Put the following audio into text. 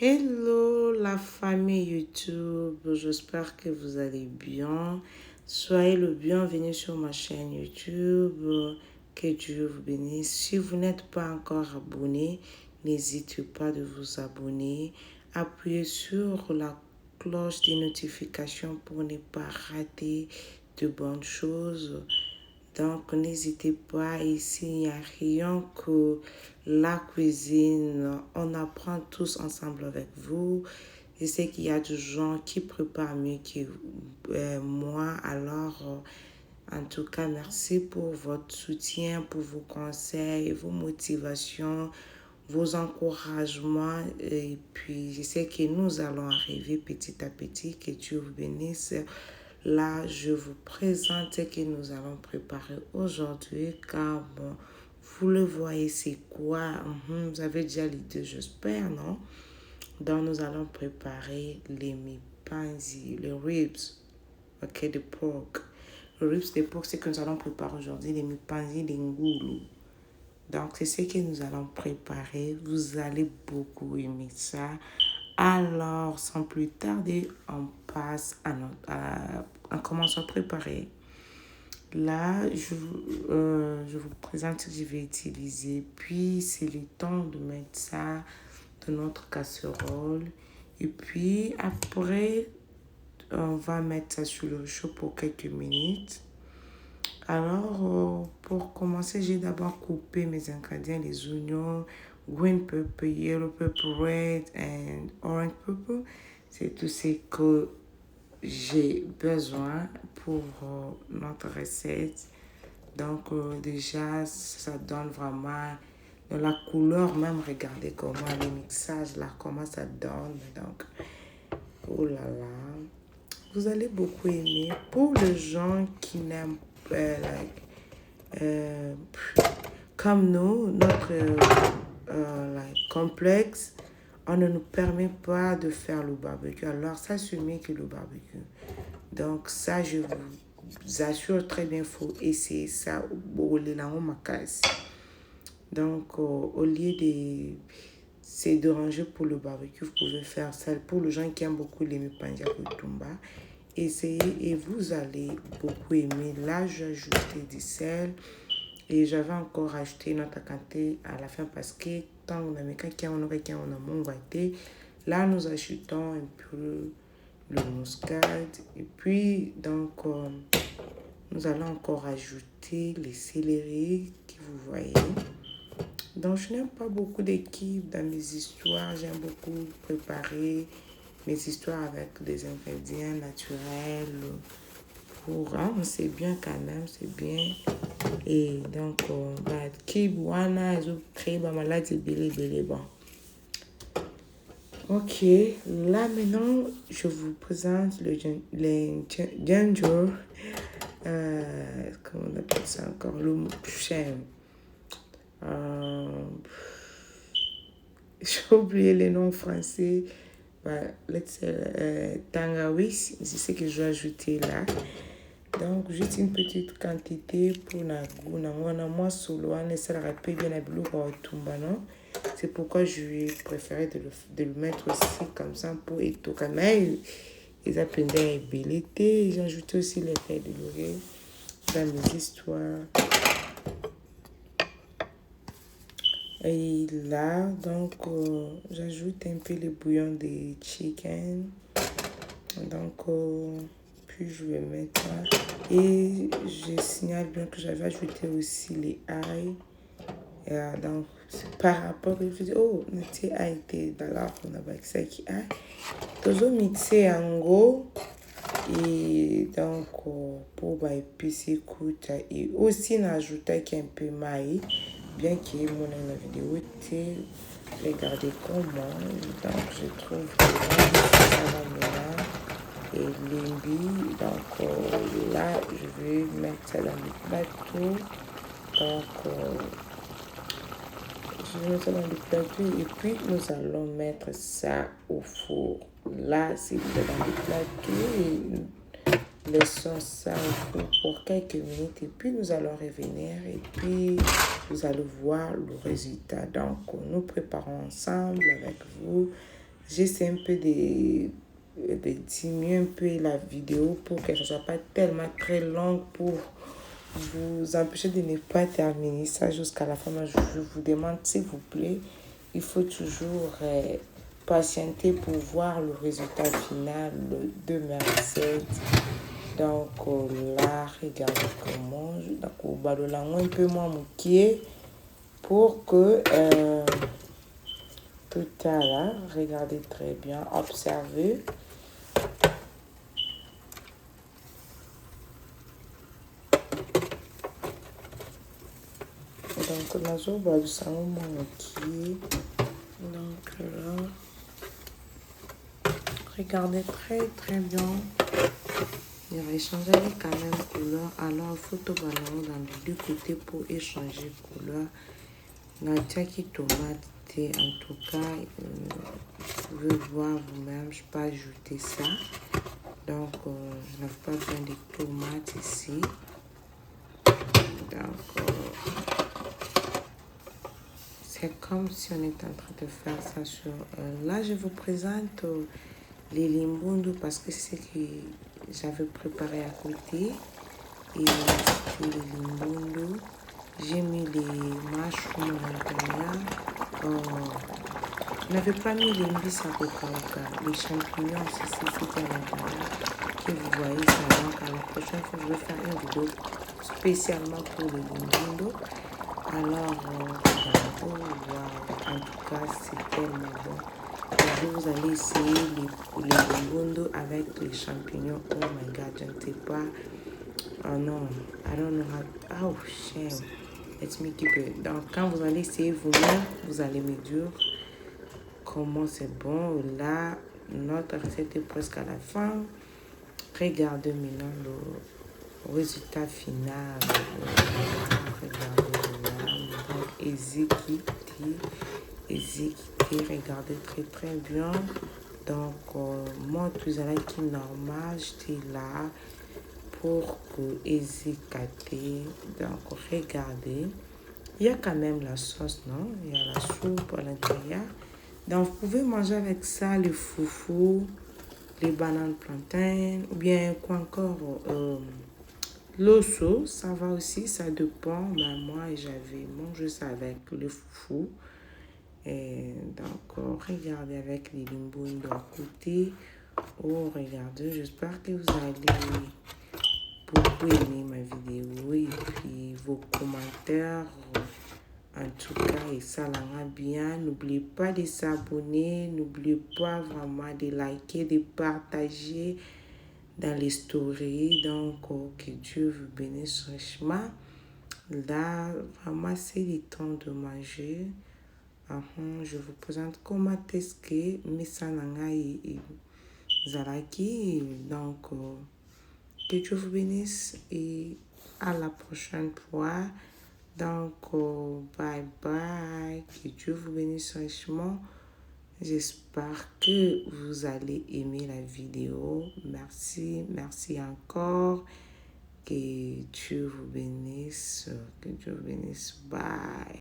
Hello la famille YouTube, j'espère que vous allez bien. Soyez le bienvenu sur ma chaîne YouTube. Que Dieu vous bénisse. Si vous n'êtes pas encore abonné, n'hésitez pas de vous abonner. Appuyez sur la cloche des notifications pour ne pas rater de bonnes choses. Donc, n'hésitez pas, ici, il n'y a rien que la cuisine. On apprend tous ensemble avec vous. Je sais qu'il y a des gens qui préparent mieux que moi. Alors, en tout cas, merci pour votre soutien, pour vos conseils, vos motivations, vos encouragements. Et puis, je sais que nous allons arriver petit à petit. Que Dieu vous bénisse. Là, je vous présente ce que nous allons préparer aujourd'hui, car bon, vous le voyez, c'est quoi? Vous avez déjà l'idée, j'espère, non? Donc, nous allons préparer les mipanzi, les ribs, ok, de porc. Les ribs de porc, c'est que nous allons préparer aujourd'hui, les mipanzi, les ngoulou. Donc, c'est ce que nous allons préparer. Vous allez beaucoup aimer ça. Alors, sans plus tarder, on passe on commence à préparer. Là, je vous présente ce que je vais utiliser. Puis, c'est le temps de mettre ça dans notre casserole. Et puis, après, on va mettre ça sur le chaud pour quelques minutes. Alors, pour commencer, j'ai d'abord coupé mes ingrédients, les oignons, green pepper, yellow pepper, red and orange pepper. C'est tout ce que j'ai besoin pour notre recette. Donc, déjà, ça donne vraiment la couleur, même regardez comment le mixage, là, comment ça donne. Donc, oh là là, vous allez beaucoup aimer. Pour les gens qui n'aiment pas, comme nous, notre complexe, on ne nous permet pas de faire le barbecue. Alors, ça, c'est mieux que le barbecue. Donc, ça, je vous assure très bien, il faut essayer ça au Makas. Donc, au lieu de se déranger pour le barbecue, vous pouvez faire ça. Pour les gens qui aiment beaucoup les mipanja kutumba, essayez et vous allez beaucoup aimer. Là, j'ai ajouté du sel et j'avais encore ajouté notre quantité à la fin parce que quand on a mis quelqu'un, on a mon gâté. Là, nous ajoutons un peu le muscade et puis donc nous allons encore ajouter les céleri que vous voyez. Donc je n'aime pas beaucoup d'équipe dans mes histoires, j'aime beaucoup préparer mes histoires avec des ingrédients naturels pour c'est bien quand même, c'est bien. Et donc keep wana zo créer ba maladie belé bon. Ok, là maintenant, je vous présente le ginger, comment on appelle ça encore, le chêne. J'ai oublié les noms français. Tangawizi, c'est ce que je vais ajouter là. Donc, juste une petite quantité pour la goût. Moi, solo, on essaie de rappeler bien la blue non? C'est pourquoi je vais préférer de le mettre aussi comme ça pour étouffer. Mais ils apprenaient à belleter. J'ai ajouté aussi les feuilles de laurier dans mes histoires. Et là, donc, j'ajoute un peu le bouillon de chicken. Donc, puis je vais mettre ça. Et je signale bien que j'avais ajouté aussi les ail. Donc, par rapport à je dis, oh, notre ail était dans l'arbre, on a ça qui ail. Toujours mixer en gros. Et donc, pour épicer, écoute, et aussi ajouter un peu maïs. Bien que mon vidéo était regardez comment. Donc, je trouve que et l'imbi. Donc, là, je vais mettre ça dans le plateau. Donc, je vais mettre ça dans le plateau et puis nous allons mettre ça au four. Là, c'est dans le plateau et laissons ça au four pour quelques minutes et puis nous allons revenir et puis vous allez voir le résultat. Donc, nous préparons ensemble avec vous. j'essaie un peu de diminuer un peu la vidéo pour que ce ne soit pas tellement très longue pour vous empêcher de ne pas terminer ça jusqu'à la fin. Je vous demande, s'il vous plaît, il faut toujours patienter pour voir le résultat final de ma recette. Donc là, regardez comment je un peu moins mouqué pour que tout à l'heure, regardez très bien, observez. Donc, nazo ba du sango moki. Donc là, regardez très bien. Il va échanger quand même couleur. Alors, photo ballon dans les deux côtés pour échanger couleur. Natiaki tomate, en tout cas, vous pouvez voir vous-même, je peux ajouter ça. Donc, je n'ai pas besoin de tomates ici. Donc, c'est comme si on était en train de faire ça sur... là, je vous présente les limbundu parce que c'est ce que j'avais préparé à côté. Et c'était les limbundu. J'ai mis les mushrooms à l'intérieur. Je n'avais pas mis les mbis à kokauka. Les champignons aussi, c'était à l'intérieur. Que vous voyez ça. Donc, à la prochaine fois, je vais faire une vidéo spécialement pour les limbundu. Alors, oh, wow. En tout cas, c'est tellement bon. Aujourd'hui, vous allez essayer les limbundu avec les champignons. Oh my god, je ne sais pas. Oh non, I don't know how. Oh, shame. Let me keep it. Donc, quand vous allez essayer vous-même, vous allez me dire comment c'est bon. Là, notre recette est presque à la fin. Regardez maintenant le résultat final. Regardez là. Donc, Ezekiti, regardez très bien. Donc, moi, tout ça qui est normal, j'étais là pour que Ezekati. Donc, regardez. Il y a quand même la sauce, non? Il y a la soupe à l'intérieur. Donc, vous pouvez manger avec ça les foufous, les bananes plantains, ou bien quoi encore, l'osso, ça va aussi, ça dépend. Mais moi, j'avais mangé ça avec le foufou. Et donc, regardez avec les limbouines de côté. Oh, regardez, j'espère que vous allez beaucoup aimer ma vidéo et puis vos commentaires. En tout cas, et ça l'ira bien. N'oubliez pas de s'abonner. N'oubliez pas vraiment de liker, de partager dans les stories. Donc, que Dieu vous bénisse richement. Là, vraiment, c'est le temps de manger. Je vous présente comment est-ce que Missananga et Zaraki. Donc, que Dieu vous bénisse et à la prochaine fois. Donc, bye bye. Que Dieu vous bénisse richement. J'espère que vous allez aimer la vidéo. Merci encore. Que Dieu vous bénisse. Que Dieu vous bénisse. Bye.